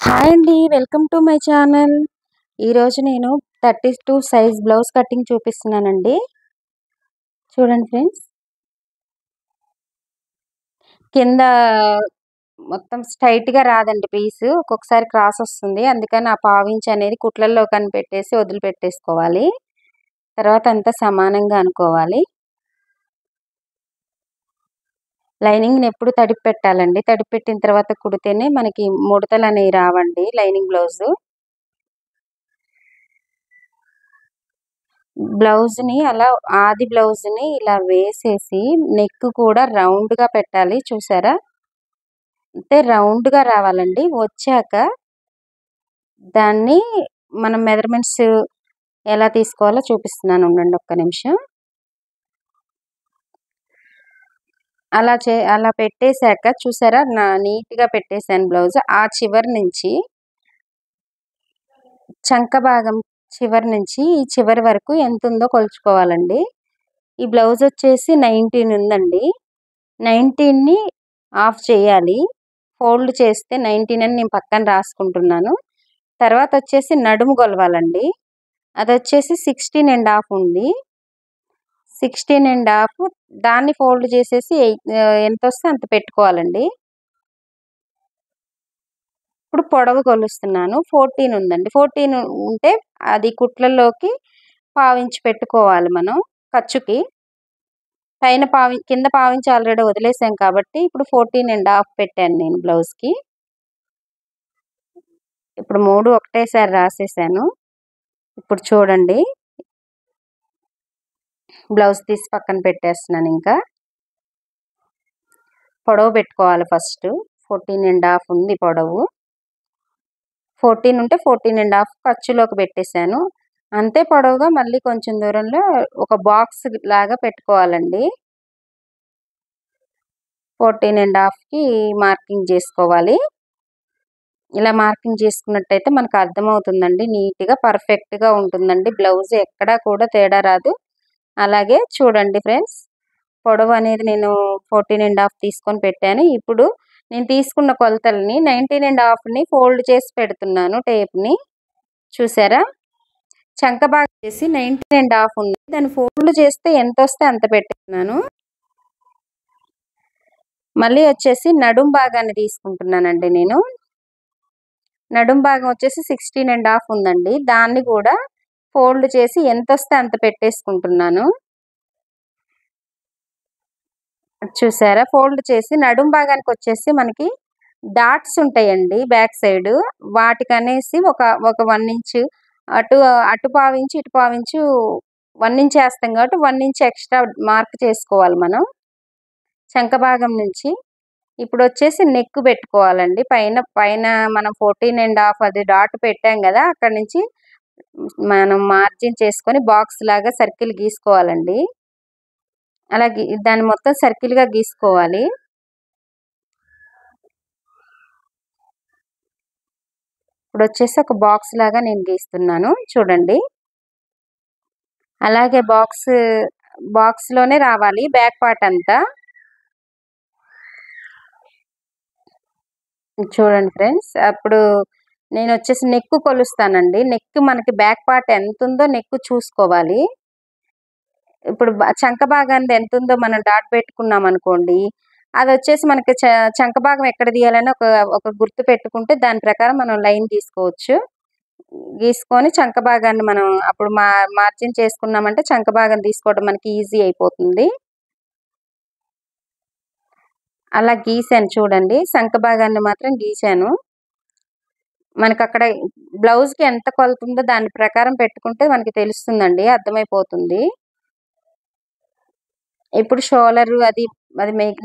Hi అండి, welcome to my channel. ఈరోజు నేను 32 సైజ్ బ్లౌజ్ కటింగ్ చూపిస్తున్నానండి. చూడండి ఫ్రెండ్స్, కింద మొత్తం స్ట్రైట్గా రాదండి పీసు, ఒక్కొక్కసారి క్రాస్ వస్తుంది. అందుకని ఆ పావించి అనేది కుట్లల్లో కనిపెట్టేసి వదిలిపెట్టేసుకోవాలి. తర్వాత అంతా సమానంగా అనుకోవాలి. లైనింగ్ని ఎప్పుడు తడిపి పెట్టాలండి. తడిపి పెట్టిన తర్వాత కుడితేనే మనకి ముడతలు అనేవి రావండి. లైనింగ్ బ్లౌజ్ని అలా ఆది బ్లౌజ్ని ఇలా వేసేసి నెక్ కూడా రౌండ్గా పెట్టాలి. చూసారా, అంటే రౌండ్గా రావాలండి. వచ్చాక దాన్ని మనం మెజర్మెంట్స్ ఎలా తీసుకోవాలో చూపిస్తున్నాను, ఉండండి ఒక్క నిమిషం. అలా పెట్టేశాక చూసారా, నీట్గా పెట్టేశాను బ్లౌజ్. ఆ చివరి నుంచి చంక భాగం చివరి నుంచి ఈ చివరి వరకు ఎంత ఉందో కొలుచుకోవాలండి. ఈ బ్లౌజ్ వచ్చేసి 19 ఉందండి. 19ని ఆఫ్ చేయాలి. ఫోల్డ్ చేస్తే 19 అని నేను పక్కన రాసుకుంటున్నాను. తర్వాత వచ్చేసి నడుము కొలవాలండి. అది వచ్చేసి 16.5 ఉంది. 16.5 దాన్ని ఫోల్డ్ చేసేసి ఎంత వస్తే అంత పెట్టుకోవాలండి. ఇప్పుడు పొడవు కొలుస్తున్నాను. 14 ఉందండి. 14 ఉంటే అది కుట్లలోకి పావించి పెట్టుకోవాలి మనం ఖర్చుకి. పైన కింద పావించి ఆల్రెడీ వదిలేసాం కాబట్టి ఇప్పుడు 14.5 పెట్టాను నేను బ్లౌజ్కి. ఇప్పుడు 3 ఒకటేసారి రాసేసాను. ఇప్పుడు చూడండి, బ్లౌజ్ తీసి పక్కన పెట్టేస్తున్నాను. ఇంకా పొడవు పెట్టుకోవాలి. ఫస్ట్ 14.5 ఉంది పొడవు. 14 ఉంటే 14.5 ఖర్చులోకి పెట్టేశాను. అంతే పొడవుగా మళ్ళీ కొంచెం దూరంలో ఒక బాక్స్ లాగా పెట్టుకోవాలండి. 14.5కి మార్కింగ్ చేసుకోవాలి. ఇలా మార్కింగ్ చేసుకున్నట్టయితే మనకు అర్థమవుతుందండి. నీట్గా పర్ఫెక్ట్గా ఉంటుందండి బ్లౌజ్, ఎక్కడా కూడా తేడా రాదు. అలాగే చూడండి ఫ్రెండ్స్, పొడవు అనేది నేను 14.5 తీసుకొని పెట్టాను. ఇప్పుడు నేను తీసుకున్న కొలతల్ని 19.5ని ఫోల్డ్ చేసి పెడుతున్నాను టేప్ని. చూసారా, చంక భాగం చేసి 19.5 ఉంది. దాన్ని ఫోల్డ్ చేస్తే ఎంత వస్తే అంత పెట్టేస్తున్నాను. మళ్ళీ వచ్చేసి నడుం భాగాన్ని తీసుకుంటున్నానండి నేను. నడుం భాగం వచ్చేసి 16.5 ఉందండి. దాన్ని కూడా ఫోల్డ్ చేసి ఎంత వస్తే అంత పెట్టేసుకుంటున్నాను. చూసారా, ఫోల్డ్ చేసి నడుం భాగానికి వచ్చేసి మనకి డాట్స్ ఉంటాయండి బ్యాక్ సైడ్. వాటికనేసి ఒక 1 ఇంచు అటు పావించి ఇటు పావించు 1 ఇంచ్ వేస్తాం కాబట్టి 1 ఇంచ్ ఎక్స్ట్రా మార్క్ చేసుకోవాలి మనం చంక భాగం నుంచి. ఇప్పుడు వచ్చేసి నెక్ పెట్టుకోవాలండి. పైన మనం 14.5 అది డాట్ పెట్టాం కదా, అక్కడ నుంచి మనం మార్జిన్ చేసుకొని బాక్స్ లాగా సర్కిల్ గీసుకోవాలండి. అలా దాన్ని మొత్తం సర్కిల్గా గీసుకోవాలి. ఇప్పుడు వచ్చేసి ఒక బాక్స్ లాగా నేను గీస్తున్నాను, చూడండి. అలాగే బాక్స్లోనే రావాలి బ్యాక్ పార్ట్ అంతా. చూడండి ఫ్రెండ్స్, అప్పుడు నేను వచ్చేసి నెక్ కొలుస్తానండి. నెక్ మనకి బ్యాక్ పార్ట్ ఎంత ఉందో నెక్ చూసుకోవాలి. ఇప్పుడు చంక భాగాన్ని ఎంత ఉందో మనం డాట్ పెట్టుకున్నాం అనుకోండి, అది వచ్చేసి మనకి చంక భాగం ఎక్కడ తీయాలని ఒక గుర్తు పెట్టుకుంటే దాని ప్రకారం మనం లైన్ గీసుకొని చంక భాగాన్ని మనం అప్పుడు మార్జిన్ చేసుకున్నామంటే చంక భాగం తీసుకోవడం మనకి ఈజీ అయిపోతుంది. అలా గీసాను చూడండి, చంక భాగాన్ని మాత్రం గీసాను. మనకు అక్కడ బ్లౌజ్కి ఎంత కొలుతుందో దాని ప్రకారం పెట్టుకుంటే మనకి తెలుస్తుందండి, అర్థమైపోతుంది. ఇప్పుడు షోలర్ అది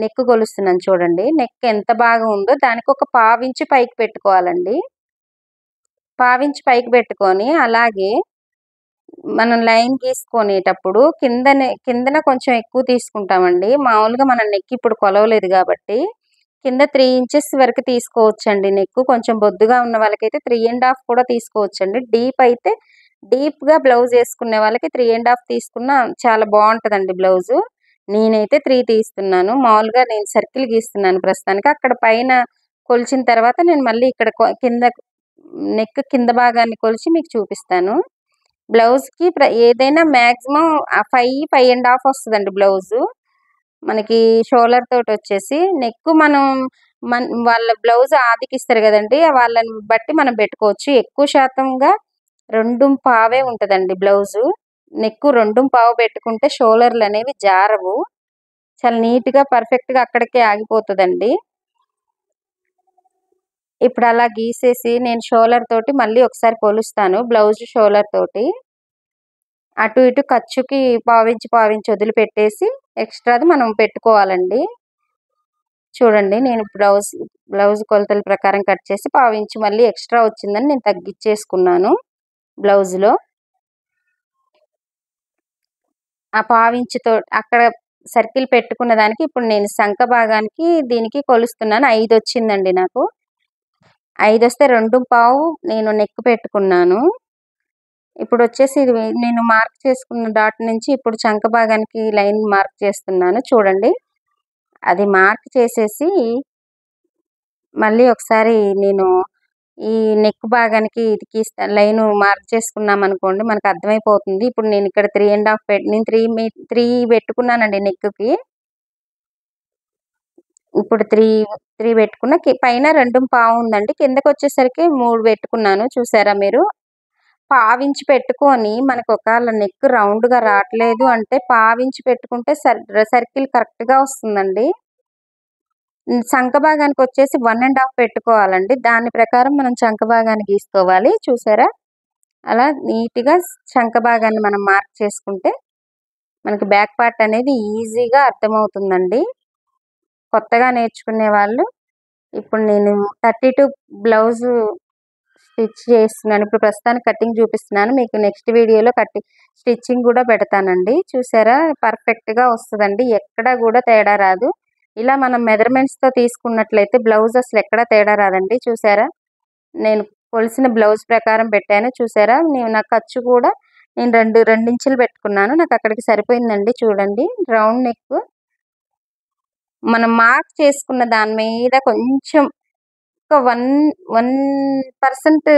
నెక్ కొలుస్తున్నాను చూడండి. నెక్ ఎంత బాగా ఉందో దానికి ఒక పావించి పైకి పెట్టుకోవాలండి. పావించి పైకి పెట్టుకొని అలాగే మనం లైన్ గీసుకునేటప్పుడు కిందన కొంచెం ఎక్కువ తీసుకుంటామండి. మామూలుగా మనం నెక్ ఇప్పుడు కొలవలేదు కాబట్టి కింద 3 ఇంచెస్ వరకు తీసుకోవచ్చండి. నెక్ కొంచెం బొద్దుగా ఉన్న వాళ్ళకైతే 3.5 కూడా తీసుకోవచ్చండి. డీప్గా బ్లౌజ్ వేసుకునే వాళ్ళకి 3.5 తీసుకున్నా చాలా బాగుంటుందండి బ్లౌజు. నేనైతే 3 తీస్తున్నాను. మామూలుగా నేను సర్కిల్ గీస్తున్నాను ప్రస్తుతానికి. అక్కడ పైన కొలిచిన తర్వాత నేను మళ్ళీ ఇక్కడ కింద నెక్ కింద భాగాన్ని కొలిచి మీకు చూపిస్తాను. బ్లౌజ్‌కి ఏదైనా మాక్సిమం 5.5 వస్తదండి బ్లౌజు. మనకి షోల్డర్ తోటొచ్చేసి నెక్ మనం వాళ్ళ బ్లౌజ్ ఆదికిస్తారు గదండీ! వాళ్ళని బట్టి మనం పెట్టుకోవచ్చు. ఎక్కువ శాతంగా 2.25 ఉంటదండి బ్లౌజు. నెక్ 2.25 పెట్టుకుంటే షోల్డర్‌లనేవి జారవు. చాలా నీట్‌గా పర్ఫెక్ట్‌గా అక్కడికే ఆగిపోతదండి. ఇప్పుడు అలా గీసేసి నేను షోల్డర్ తోటి మళ్ళీ ఒకసారి కొలుస్తాను. బ్లౌజ్ షోల్డర్ తోటి. అటు ఇటు ఖర్చుకి పావించి వదిలిపెట్టేసి ఎక్స్‌ట్రాది మనం పెట్టుకోవాలండి. చూడండి నేను బ్లౌజ్ కొలతల ప్రకారం కట్ చేసి పావించి మళ్ళీ ఎక్స్‌ట్రా వచ్చిందని నేను తగ్గిచ్చేసుకున్నాను బ్లౌజ్‌లో. ఆ పావించితో అక్కడ సర్కిల్ పెట్టుకున్న దానికి ఇప్పుడు నేను సంక భాగానికి దీనికి కొలుస్తున్నాను. 5 వచ్చిందండి నాకు. 5 వస్తే 2.25 నేను నెక్ పెట్టుకున్నాను. ఇప్పుడొచ్చేసి ఇది నేను మార్క్ చేసుకున్న డాట్ నుంచి ఇప్పుడు చంక భాగానికి లైన్ మార్క్ చేస్తున్నాను. చూడండి. అది మార్క్ చేసేసి మళ్ళీ ఒకసారి నేను ఈ నెక్ భాగానికి ఇది లైను మార్క్ చేసుకున్నామనుకోండి మనకు అర్థమైపోతుంది. ఇప్పుడు నేను ఇక్కడ 3.5 నేను 3 పెట్టుకున్నానండి నెక్‌కి. ఇప్పుడు 3 పెట్టుకున్న పైన 2.25 ఉందండి. కిందకొచ్చేసరికి 3 పెట్టుకున్నాను. చూసారా మీరు? పావించి పెట్టుకొని మనకు ఒకవేళ నెక్ రౌండ్‌గా రావట్లేదు అంటే పావించి పెట్టుకుంటే సర్కిల్ కరెక్ట్‌గా వస్తుందండి. చంక భాగానికొచ్చేసి 1.5 పెట్టుకోవాలండి. దాని ప్రకారం మనం చంక భాగాన్ని గీసుకోవాలి. చూసారా? అలా నీట్‌గా చంక భాగాన్ని మనం మార్క్ చేసుకుంటే మనకి బ్యాక్ పార్ట్ అనేది ఈజీగా అర్థమవుతుందండి. కొత్తగా నేర్చుకునే వాళ్ళు ఇప్పుడు నేను 32 బ్లౌజు స్టిచ్ చేస్తున్నాను. ఇప్పుడు ప్రస్తుతానికి కటింగ్ చూపిస్తున్నాను. మీకు నెక్స్ట్ వీడియోలో స్టిచ్చింగ్ కూడా పెడతానండి. చూసారా? పర్ఫెక్ట్‌గా వస్తదండి. ఎక్కడా కూడా తేడా రాదు. ఇలా మనం మెజర్‌మెంట్స్‌తో తీసుకున్నట్లయితే బ్లౌజ్ అసలు ఎక్కడా తేడా రాదండి. చూసారా? నేను కొలిసిన బ్లౌజ్ ప్రకారం పెట్టాను. చూసారా? నా ఖర్చు కూడా నేను 2 ఇంచులు పెట్టుకున్నాను. నాకు అక్కడికి సరిపోయిందండి. చూడండి. రౌండ్ నెక్ మనం మార్క్ చేసుకున్న దాని మీద కొంచెం ఒక 1%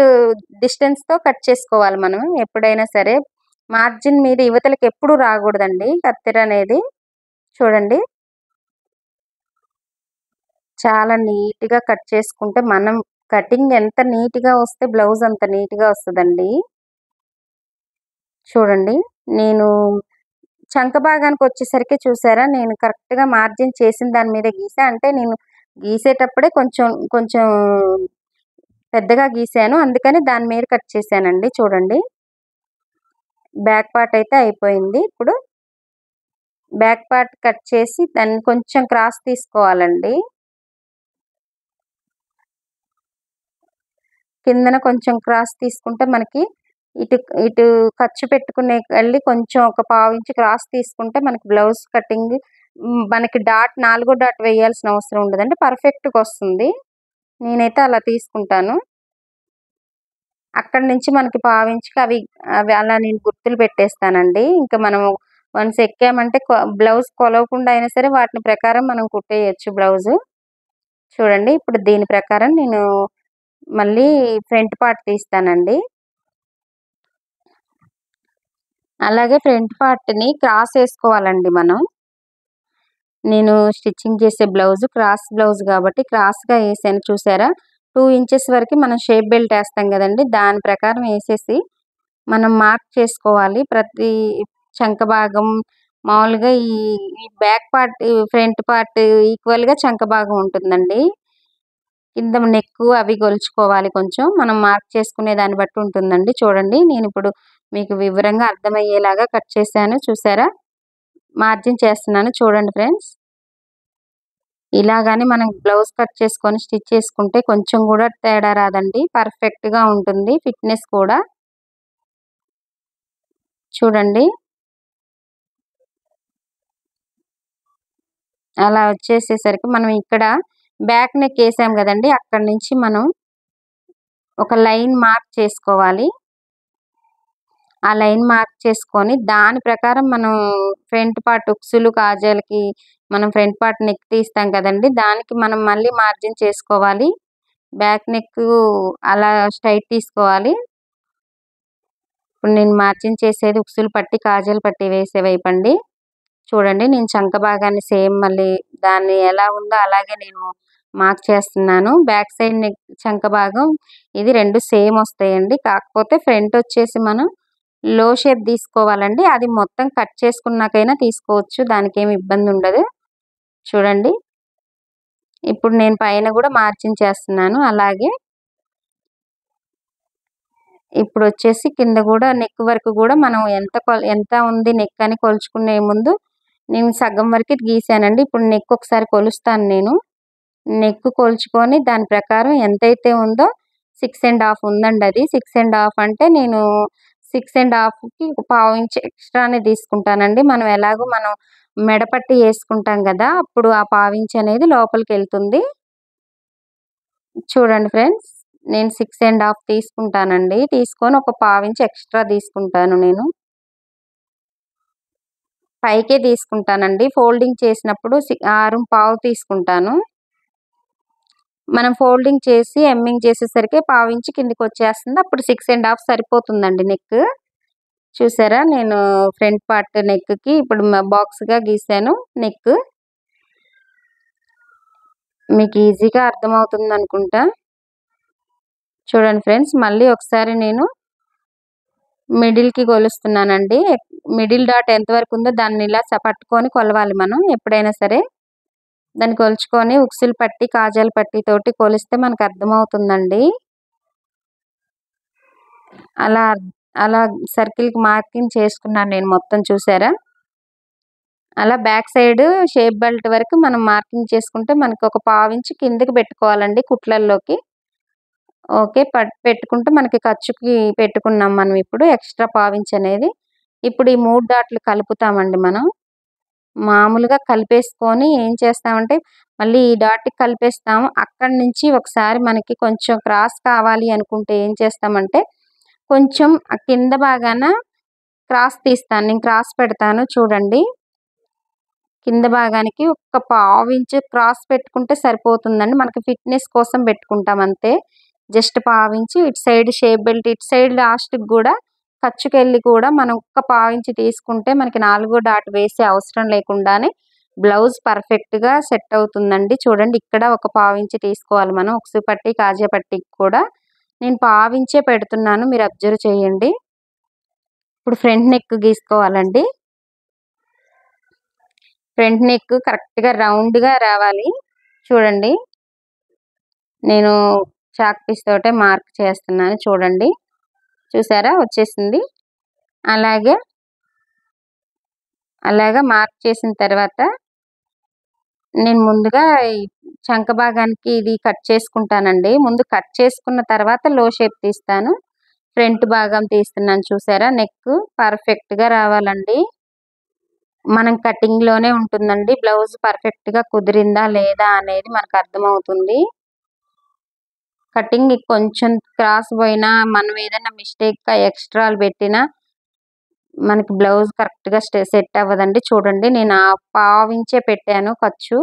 డిస్టెన్స్‌తో కట్ చేసుకోవాలి మనం ఎప్పుడైనా సరే. మార్జిన్ మీద ఇవతలకి ఎప్పుడు రాకూడదండి కత్తెర అనేది. చూడండి. చాలా నీట్‌గా కట్ చేసుకుంటే మనం కటింగ్ ఎంత నీట్‌గా వస్తే బ్లౌజ్ అంత నీట్‌గా వస్తదండి. చూడండి. నేను చంక భాగానికొచ్చేసరికి చూసారా? నేను కరెక్ట్‌గా మార్జిన్ చేసిన దాని మీద గీసా. అంటే నేను గీసేటప్పుడే కొంచెం పెద్దగా గీసాను. అందుకని దాని మీద కట్ చేశానండి. చూడండి. బ్యాక్ పార్ట్ అయితే అయిపోయింది. ఇప్పుడు బ్యాక్ పార్ట్ కట్ చేసి దాన్ని కొంచెం క్రాస్ తీసుకోవాలండి. కిందన కొంచెం క్రాస్ తీసుకుంటే మనకి ఇటు ఖర్చు పెట్టుకునే కొంచెం ఒక పావించి క్రాస్ తీసుకుంటే మనకి బ్లౌజ్ కటింగ్ మనకి నాలుగో డాట్ వేయాల్సిన అవసరం ఉండదండి. పర్ఫెక్ట్‌గా వస్తుంది. నేనైతే అలా తీసుకుంటాను. అక్కడి నుంచి మనకి పావించికి అవి అలా నేను గుర్తులు పెట్టేస్తానండి. ఇంకా మనం వన్స్ ఎక్కామంటే బ్లౌజ్ కొలవకుండా అయినా సరే వాటిని ప్రకారం మనం కుట్టేయొచ్చు బ్లౌజు. చూడండి. ఇప్పుడు దీని ప్రకారం నేను మళ్ళీ ఫ్రంట్ పార్ట్ తీస్తానండి. అలాగే ఫ్రంట్ పార్ట్‌ని క్రాస్ ఏసుకోవాలండి మనం. నేను స్టిచ్చింగ్ చేసే బ్లౌజ్ క్రాస్ బ్లౌజ్ కాబట్టి క్రాస్‌గా ఏసాను చూసారా? 2 ఇంచెస్ వరకు మనం షేప్ బెల్ట్ ఏస్తాం గదండీ! దాని ప్రకారం ఏసేసి మనం మార్క్ చేసుకోవాలి. ప్రతి చంక భాగం మామూలుగా ఈ బ్యాక్ పార్ట్, ఫ్రంట్ పార్ట్ ఈక్వల్‌గా చంక భాగం ఉంటుందండి. కింద నెక్కు అవి గొలుచుకోవాలి కొంచెం. మనం మార్క్ చేసుకునే దాన్ని బట్టి ఉంటుందండి. చూడండి. నేనిప్పుడు మీకు వివరంగా అర్థమయ్యేలాగా కట్ చేశాను. చూసారా? మార్జిన్ చేస్తున్నాను. చూడండి ఫ్రెండ్స్. ఇలాగని మనం బ్లౌజ్ కట్ చేసుకొని స్టిచ్ చేసుకుంటే కొంచెం గూడా తేడా రాదండి. పర్ఫెక్ట్‌గా ఉంటుంది. ఫిట్‌నెస్ కూడా. చూడండి. అలా వచ్చేసేసరికి మనం ఇక్కడ బ్యాక్ నెక్ ఏసాం గదండీ! అక్కడి నుంచి మనం ఒక లైన్ మార్క్ చేసుకోవాలి. ఆ లైన్ మార్క్ చేసుకొని దాని ప్రకారం మనం ఫ్రంట్ పార్ట్ ఉక్సులు, కాజాలకి మనం ఫ్రంట్ పార్ట్ నెక్ తీస్తాం కదండీ! దానికి మనం మళ్ళీ మార్జిన్ చేసుకోవాలి. బ్యాక్ నెక్ అలా స్ట్రైట్ తీసుకోవాలి. ఇప్పుడు నేను మార్జిన్ చేసేది ఉక్సులు పట్టి కాజాలు పట్టి వేసే వైపండి. చూడండి నేను చంక భాగాన్ని సేమ్ మళ్ళీ దాన్ని ఎలా ఉందో అలాగే నేను మార్క్ చేస్తున్నాను. బ్యాక్ సైడ్ నెక్ చంక భాగం ఇది 2 సేమ్ వస్తాయండి. కాకపోతే ఫ్రంట్ వచ్చేసి మనం లో షేప్ తీసుకోవాలండి. అది మొత్తం కట్ చేసుకున్నాకైనా తీసుకోవచ్చు, దానికేమి ఇబ్బంది ఉండదు. చూడండి ఇప్పుడు నేను పైన కూడా మార్జిన్ చేస్తున్నాను. అలాగే ఇప్పుడు వచ్చేసి కింద కూడా నెక్ వరకు కూడా మనం ఎంత ఉంది నెక్ అని కొలుచుకునే ముందు నేను సగం వరకు గీసానండి. ఇప్పుడు నెక్ ఒకసారి కొలుస్తాను. నేను నెక్ కొలుచుకొని దాని ప్రకారం ఎంతైతే ఉందో 6.5 ఉందండి. అది 6.5 అంటే నేను 6.5కి పావు ఇంచ్ ఎక్స్ట్రానే తీసుకుంటానండి. మనం ఎలాగో మనం మెడపట్టి వేసుకుంటాం కదా, అప్పుడు ఆ పావించి అనేది లోపలికి వెళ్తుంది. చూడండి ఫ్రెండ్స్, నేను 6.5 తీసుకుంటానండి. తీసుకొని ఒక పావించి ఎక్స్ట్రా తీసుకుంటాను. నేను పైకే తీసుకుంటానండి. ఫోల్డింగ్ చేసినప్పుడు 6.5 తీసుకుంటాను. మనం ఫోల్డింగ్ చేసి ఎమ్మింగ్ చేసేసరికి పావించి కిందికి వచ్చేస్తుంది. అప్పుడు 6.5 సరిపోతుందండి నెక్. చూసారా నేను ఫ్రంట్ పార్ట్ నెక్కి ఇప్పుడు బాక్స్గా గీసాను. నెక్ మీకు ఈజీగా అర్థమవుతుంది అనుకుంటా. చూడండి ఫ్రెండ్స్, మళ్ళీ ఒకసారి నేను మిడిల్కి కొలుస్తున్నానండి. మిడిల్ డాట్ ఎంతవరకు ఉందో దాన్ని ఇలా పట్టుకొని కొలవాలి. మనం ఎప్పుడైనా సరే దాన్ని కొలుచుకొని ఉక్సులు పట్టి కాజాల పట్టి తోటి కొలిస్తే మనకు అర్థమవుతుందండి. అలా అలా సర్కిల్కి మార్కింగ్ చేసుకున్నాను నేను మొత్తం. చూసారా అలా బ్యాక్ సైడ్ షేప్ బెల్ట్ వరకు మనం మార్కింగ్ చేసుకుంటే మనకి ఒక పావించి కిందకి పెట్టుకోవాలండి కుట్లల్లోకి. ఓకే, పెట్టుకుంటే మనకి ఖర్చుకి పెట్టుకున్నాం మనం ఇప్పుడు ఎక్స్ట్రా పావించి అనేది. ఇప్పుడు ఈ 3 డాట్లు కలుపుతామండి. మనం మామూలుగా కలిపేసుకొని ఏం చేస్తామంటే మళ్ళీ ఈ డాట్కి కలిపేస్తాము. అక్కడి నుంచి ఒకసారి మనకి కొంచెం క్రాస్ కావాలి అనుకుంటే ఏం చేస్తామంటే కొంచెం కింద భాగాన క్రాస్ తీస్తాను. నేను క్రాస్ పెడతాను. చూడండి కింద భాగానికి ఒక పావించి క్రాస్ పెట్టుకుంటే సరిపోతుందండి. మనకి ఫిట్నెస్ కోసం పెట్టుకుంటాం అంతే. జస్ట్ పావించి ఇటు సైడ్ షేప్ బెల్ట్ ఇటు సైడ్ లాస్ట్కి కూడా ఖర్చుకెళ్ళి కూడా మనం ఒక్క పావించి తీసుకుంటే మనకి 4వ డాట్ వేసే అవసరం లేకుండానే బ్లౌజ్ పర్ఫెక్ట్గా సెట్ అవుతుందండి. చూడండి ఇక్కడ ఒక పావించి తీసుకోవాలి మనం. ఉక్సు పట్టి కాజా పట్టికి కూడా నేను పావించే పెడుతున్నాను, మీరు అబ్జర్వ్ చేయండి. ఇప్పుడు ఫ్రంట్ నెక్ గీసుకోవాలండి. ఫ్రంట్ నెక్ కరెక్ట్గా రౌండ్గా రావాలి. చూడండి నేను చాక్ పీస్ తోటే మార్క్ చేస్తున్నాను. చూడండి చూసారా వచ్చేసింది. అలాగా మార్క్ చేసిన తర్వాత నేను ముందుగా చంక భాగానికి ఇది కట్ చేసుకుంటానండి. ముందు కట్ చేసుకున్న తర్వాత లో షేప్ తీస్తాను. ఫ్రంట్ భాగం తీస్తున్నాను. చూసారా నెక్ పర్ఫెక్ట్గా రావాలండి. మనం కటింగ్లోనే ఉంటుందండి బ్లౌజ్ పర్ఫెక్ట్గా కుదిరిందా లేదా అనేది మనకు అర్థమవుతుంది. కటింగ్ కొంచెం క్రాస్ పోయినా మనం ఏదైనా మిస్టేక్గా ఎక్స్ట్రాలు పెట్టినా మనకి బ్లౌజ్ కరెక్ట్గా సెట్ అవ్వదండి. చూడండి నేను ఆ పావించే పెట్టాను ఖర్చు.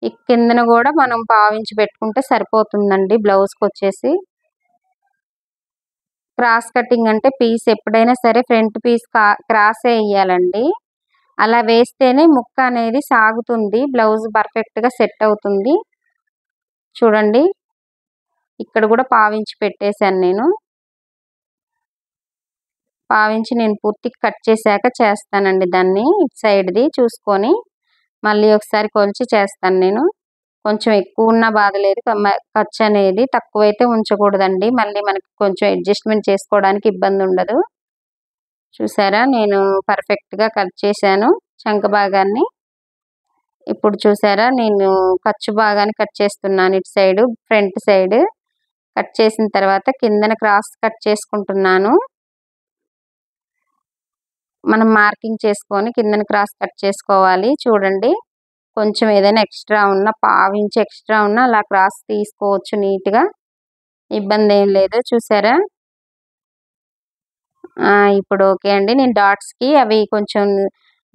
ఈ కిందన కూడా మనం పావించి పెట్టుకుంటే సరిపోతుందండి బ్లౌజ్కి వచ్చేసి. క్రాస్ కటింగ్ అంటే పీస్ ఎప్పుడైనా సరే ఫ్రంట్ పీస్ క్రాసే వేయాలండి. అలా వేస్తేనే ముక్క అనేది సాగుతుంది, బ్లౌజ్ పర్ఫెక్ట్గా సెట్ అవుతుంది. చూడండి ఇక్కడ కూడా పావించి పెట్టేశాను. నేను పావించి నేను పూర్తిగా కట్ చేశాక చేస్తానండి దాన్ని. ఇటు సైడ్ది చూసుకొని మళ్ళీ ఒకసారి కొలిచి చేస్తాను. నేను కొంచెం ఎక్కువ ఉన్నా బాధ లేదు, ఖర్చు అనేది తక్కువైతే ఉంచకూడదండి. మళ్ళీ మనకి కొంచెం అడ్జస్ట్మెంట్ చేసుకోవడానికి ఇబ్బంది ఉండదు. చూసారా నేను పర్ఫెక్ట్గా కట్ చేశాను చంక భాగాన్ని. ఇప్పుడు చూసారా నేను ఖర్చు భాగాన్ని కట్ చేస్తున్నాను. ఇటు సైడ్ ఫ్రంట్ సైడ్ కట్ చేసిన తర్వాత కిందన క్రాస్ కట్ చేసుకుంటున్నాను. మనం మార్కింగ్ చేసుకొని కిందన క్రాస్ కట్ చేసుకోవాలి. చూడండి కొంచెం ఏదైనా ఎక్స్ట్రా ఉన్నా పావించి ఎక్స్ట్రా ఉన్నా అలా క్రాస్ తీసుకోవచ్చు నీట్గా, ఇబ్బంది ఏం లేదు. చూసారా ఇప్పుడు ఓకే అండి. నేను డాట్స్కి అవి కొంచెం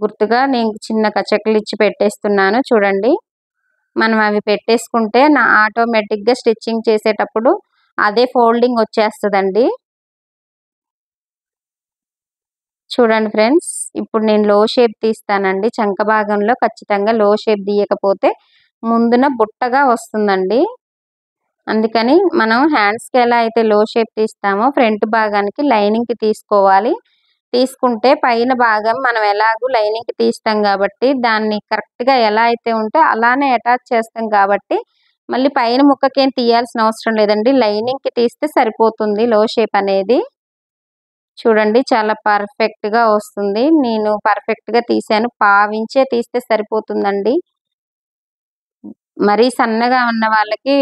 గుర్తుగా నేను చిన్న కచకులు ఇచ్చి పెట్టేస్తున్నాను. చూడండి మనం అవి పెట్టేసుకుంటే ఆటోమేటిక్గా స్టిచ్చింగ్ చేసేటప్పుడు అదే ఫోల్డింగ్ వచ్చేస్తుందండి. చూడండి ఫ్రెండ్స్, ఇప్పుడు నేను లో షేప్ తీస్తానండి. చంక భాగంలో ఖచ్చితంగా లో షేప్ తీయకపోతే ముందున బుట్టగా వస్తుందండి. అందుకని మనం హ్యాండ్స్కి ఎలా అయితే లో షేప్ తీస్తామో ఫ్రంట్ భాగానికి లైనింగ్కి తీసుకోవాలి. తీసుకుంటే పైన భాగం మనం ఎలాగూ లైనింగ్కి తీస్తాం కాబట్టి దాన్ని కరెక్ట్గా ఎలా అయితే ఉంటే అలానే అటాచ్ చేస్తాం కాబట్టి మళ్ళీ పైన ముక్కకేం తీయాల్సిన అవసరం లేదండి. లైనింగ్కి తీస్తే సరిపోతుంది లో షేప్ అనేది. చూడండి చాలా పర్ఫెక్ట్గా వస్తుంది. నేను పర్ఫెక్ట్గా తీసాను. పావించే తీస్తే సరిపోతుందండి. మరీ సన్నగా ఉన్న వాళ్ళకి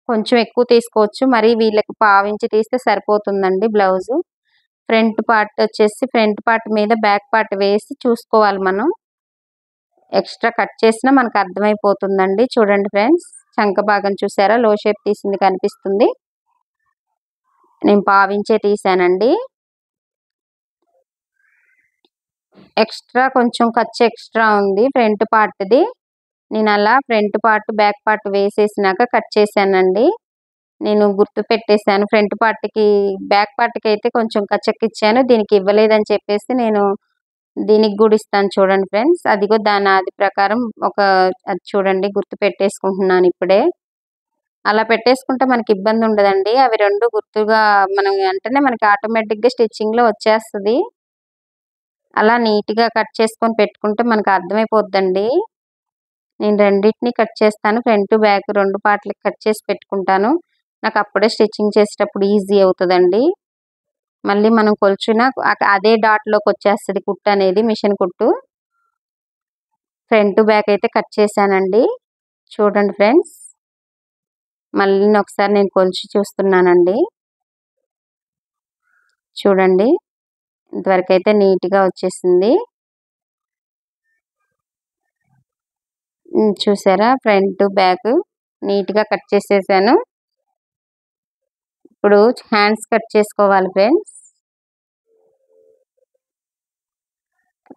కొంచెం ఎక్కువ తీసుకోవచ్చు. మరి వీళ్ళకి పావించి తీస్తే సరిపోతుందండి బ్లౌజు. ఫ్రంట్ పార్ట్ వచ్చేసి ఫ్రంట్ పార్ట్ మీద బ్యాక్ పార్ట్ వేసి చూసుకోవాలి మనం. ఎక్స్ట్రా కట్ చేసినా మనకు అర్థమైపోతుందండి. చూడండి ఫ్రెండ్స్, చంక భాగం చూసారా లో షేప్ తీసింది కనిపిస్తుంది. నేను పావించే తీసానండి. ఎక్స్ట్రా కొంచెం ఖర్చు ఎక్స్ట్రా ఉంది ఫ్రంట్ పార్ట్ది. నేను అలా ఫ్రంట్ పార్ట్ బ్యాక్ పార్ట్ వేసేసినాక కట్ చేశానండి. నేను గుర్తు పెట్టేశాను. ఫ్రంట్ పార్ట్కి బ్యాక్ పార్ట్కి అయితే కొంచెం కచ్చకిచ్చాను. దీనికి ఇవ్వలేదని చెప్పేసి నేను దీనికి కూడా ఇస్తాను. చూడండి ఫ్రెండ్స్, అదిగో అది ప్రకారం అది చూడండి గుర్తు పెట్టేసుకుంటున్నాను ఇప్పుడే. అలా పెట్టేసుకుంటే మనకి ఇబ్బంది ఉండదండి. అవి రెండు గుర్తుగా మనం వెంటనే మనకి ఆటోమేటిక్గా స్టిచ్చింగ్లో వచ్చేస్తుంది. అలా నీట్గా కట్ చేసుకొని పెట్టుకుంటే మనకు అర్థమైపోద్దండి. నేను రెండింటిని కట్ చేస్తాను. ఫ్రంట్ బ్యాక్ రెండు పార్ట్లకి కట్ చేసి పెట్టుకుంటాను. నాకు అప్పుడే స్టిచ్చింగ్ చేసేటప్పుడు ఈజీ అవుతుందండి. మళ్ళీ మనం కొలిచినా అదే డాట్లోకి వచ్చేస్తుంది కుట్టు అనేది, మిషన్ కుట్టు. ఫ్రంట్ బ్యాక్ అయితే కట్ చేశానండి. చూడండి ఫ్రెండ్స్, మళ్ళీ ఒకసారి నేను కొలిచి చూస్తున్నానండి. చూడండి, ఇంతవరకు అయితే నీట్గా వచ్చేసింది. చూసారా ఫ్రంట్ బ్యాక్ నీట్గా కట్ చేసేసాను. ఇప్పుడు హ్యాండ్స్ కట్ చేసుకోవాలి ఫ్రెండ్స్.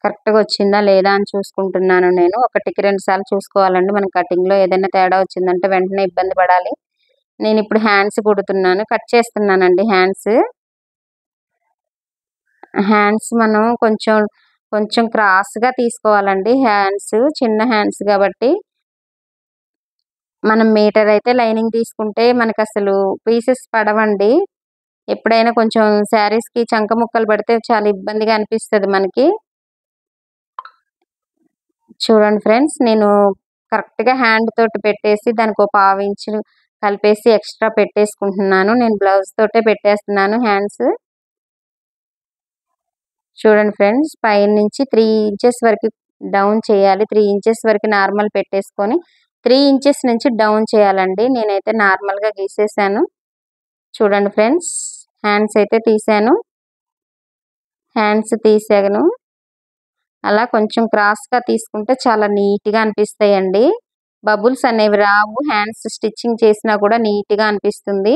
కరెక్ట్గా వచ్చిందా లేదా అని చూసుకుంటున్నాను నేను. 1-2 సార్లు చూసుకోవాలండి. మన కటింగ్లో ఏదైనా తేడా వచ్చిందంటే వెంటనే ఇబ్బంది పడాలి. నేను ఇప్పుడు హ్యాండ్స్ కుడుతున్నాను, కట్ చేస్తున్నానండి. హ్యాండ్స్ మనం కొంచెం క్రాస్గా తీసుకోవాలండి. హ్యాండ్స్ చిన్న హ్యాండ్స్ కాబట్టి మనం మీటర్ అయితే లైనింగ్ తీసుకుంటే మనకు అసలు పీసెస్ పడవండి. ఎప్పుడైనా కొంచెం శారీస్కి చంక ముక్కలు పడితే చాలా ఇబ్బందిగా అనిపిస్తుంది మనకి. చూడండి ఫ్రెండ్స్, నేను కరెక్ట్గా హ్యాండ్ తోటి పెట్టేసి దానికి ఒక 1/2 ఇంచు కలిపేసి ఎక్స్ట్రా పెట్టేసుకుంటున్నాను. నేను బ్లౌజ్ తోటే పెట్టేస్తున్నాను హ్యాండ్స్. చూడండి ఫ్రెండ్స్, పైన నుంచి 3 ఇంచెస్ వరకు డౌన్ చేయాలి. 3 ఇంచెస్ వరకు నార్మల్ పెట్టేసుకొని 3 ఇంచెస్ నుంచి డౌన్ చేయాలండి. నేనైతే నార్మల్గా గీసేసాను. చూడండి ఫ్రెండ్స్, హ్యాండ్స్ అయితే తీసాను. అలా కొంచెం క్రాస్గా తీసుకుంటే చాలా నీట్గా అనిపిస్తాయండి. బబుల్స్ అనేవి రావు. హ్యాండ్స్ స్టిచ్చింగ్ చేసినా కూడా నీట్గా అనిపిస్తుంది.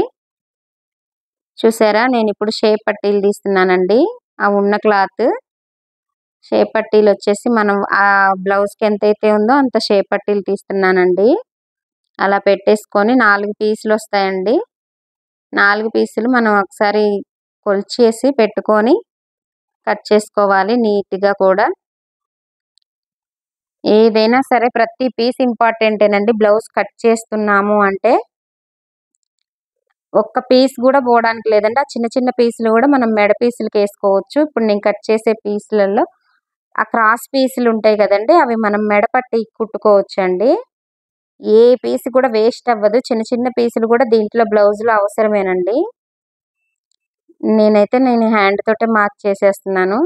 చూసారా, నేను ఇప్పుడు షేప్ పట్టీలు తీస్తున్నానండి. ఆ ఉన్న క్లాత్ షేప్ పట్టీలు వచ్చేసి మనం ఆ బ్లౌజ్కి ఎంతైతే ఉందో అంత షేప్ పట్టీలు తీస్తున్నానండి. అలా పెట్టేసుకొని 4 పీసులు వస్తాయండి. 4 పీసులు మనం ఒకసారి కొలిచేసి పెట్టుకొని కట్ చేసుకోవాలి నీట్గా కూడా. ఏదైనా సరే ప్రతి పీస్ ఇంపార్టెంటేనండి. బ్లౌజ్ కట్ చేస్తున్నాము అంటే ఒక్క పీస్ కూడా పోవడానికి లేదండి. ఆ చిన్న చిన్న పీసులు కూడా మనం మెడ పీసులకి వేసుకోవచ్చు. ఇప్పుడు నేను కట్ చేసే పీసులలో ఆ క్రాస్ పీసులు ఉంటాయి కదండి, అవి మనం మెడ పట్టి కుట్టుకోవచ్చు అండి. ఏ పీస్ కూడా వేస్ట్ అవ్వదు. చిన్న చిన్న పీసులు కూడా దీంట్లో బ్లౌజ్లో అవసరమేనండి. నేను హ్యాండ్ తోటే మార్క్ చేసేస్తున్నాను.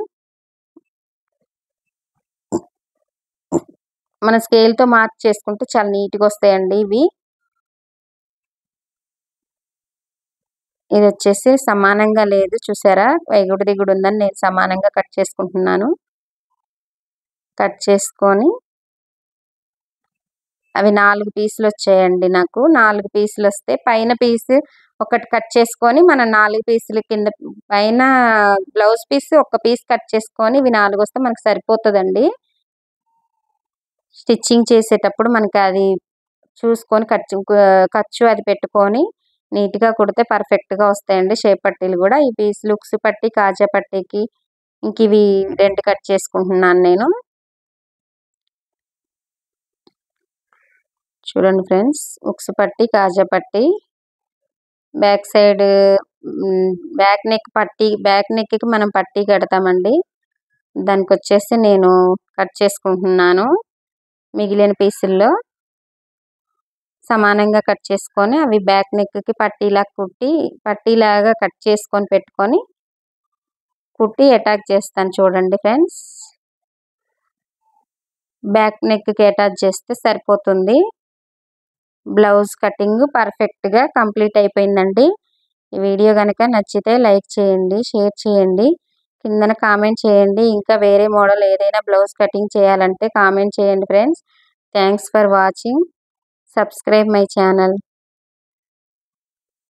మన స్కేల్తో మార్క్ చేసుకుంటే చాలా నీట్గా వస్తాయండి ఇవి. ఇది వచ్చేసి సమానంగా లేదు, చూసారా ఎగుడు దిగుడు ఉందని నేను సమానంగా కట్ చేసుకుంటున్నాను. కట్ చేసుకొని అవి 4 పీసులు వచ్చాయండి నాకు. 4 పీసులు వస్తే పైన పీస్ ఒకటి కట్ చేసుకొని మనం 4 పీసులు కింద పైన బ్లౌజ్ పీస్ ఒక పీస్ కట్ చేసుకొని ఇవి 4 వస్తే మనకు సరిపోతుందండి. స్టిచ్చింగ్ చేసేటప్పుడు మనకి అది చూసుకొని ఖర్చు అది పెట్టుకొని నీట్గా కుడితే పర్ఫెక్ట్గా వస్తాయండి షేప్ పట్టీలు కూడా. ఈ పీస్ లుక్స్ పట్టి కాజా పట్టీకి ఇంక ఇవి 2 కట్ చేసుకుంటున్నాను నేను. చూడండి ఫ్రెండ్స్, ఉక్స్ పట్టి కాజా పట్టి బ్యాక్ సైడ్ బ్యాక్ నెక్కి మనం పట్టీ కడతామండి. దానికి వచ్చేసి నేను కట్ చేసుకుంటున్నాను. మిగిలిన పీసుల్లో సమానంగా కట్ చేసుకొని అవి బ్యాక్ నెక్కి పట్టీలాగా కట్ చేసుకొని పెట్టుకొని కుట్టి అటాచ్ చేస్తాను. చూడండి ఫ్రెండ్స్, బ్యాక్ నెక్కి అటాచ్ చేస్తే సరిపోతుంది. బ్లౌజ్ కటింగ్ పర్ఫెక్ట్గా కంప్లీట్ అయిపోయిందండి. ఈ వీడియో కనుక నచ్చితే లైక్ చేయండి, షేర్ చేయండి, కిందన కామెంట్ చేయండి. ఇంకా వేరే మోడల్ ఏదైనా బ్లౌజ్ కటింగ్ చేయాలంటే కామెంట్ చేయండి friends. Thanks for watching. Subscribe my channel.